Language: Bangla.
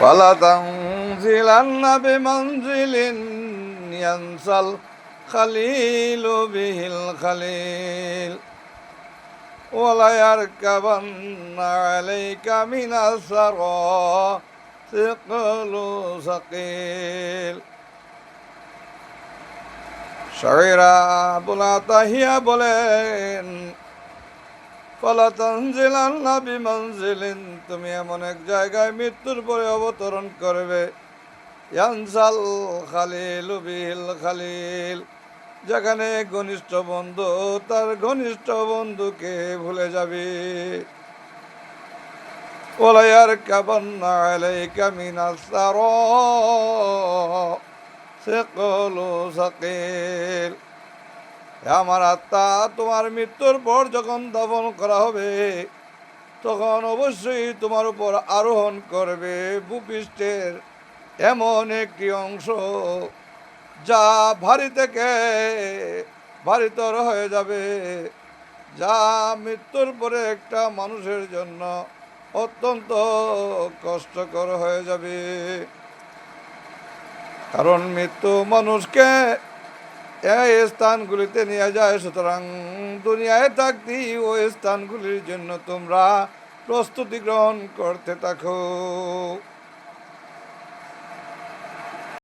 ওয়ালা তানজিলান্না বিমানজিলিন ইয়ানসাল খালিলু বিহিল খালিল ওয়ালা ইয়ারকাবান্না আলাইকা মিনাস সারাতিকলু সাকিল। শায়রা আবুল আতাহিয়া বলেন, ফালা তানজিলান্না বিমানজিলিন, তুমি এমন এক জায়গায় মৃত্যুর পরে অবতরণ করবে, ইয়ানসাল খালিলু বিহিল খালিল, যেখানে ঘনিষ্ঠ বন্ধু তার ঘনিষ্ঠ বন্ধুকে ভুলে যাবে। ওয়ালা ইয়ারকাবান্না আলাইকা মিনাস সারাতিকলু সাকিল। আমার আত্মা তোমার মৃত্যুর পর যখন দাফন করা হবে, তখন অবশ্যই তোমার উপর আরোহণ করবে ভূপৃষ্ঠের এমন একটি অংশ যা ভারী থেকে ভারীতর হয়ে যাবে, যা মৃত্যুর পরে একটা মানুষের জন্য অত্যন্ত কষ্টকর হয়ে যাবে। কারণ মৃত্যু মানুষকে এই স্থানগুলিতে নিয়ে যায়। সুতরাং দুনিয়ায় থাকতেই ওই স্থানগুলির জন্য তোমরা প্রস্তুতি গ্রহণ করতে থাকো।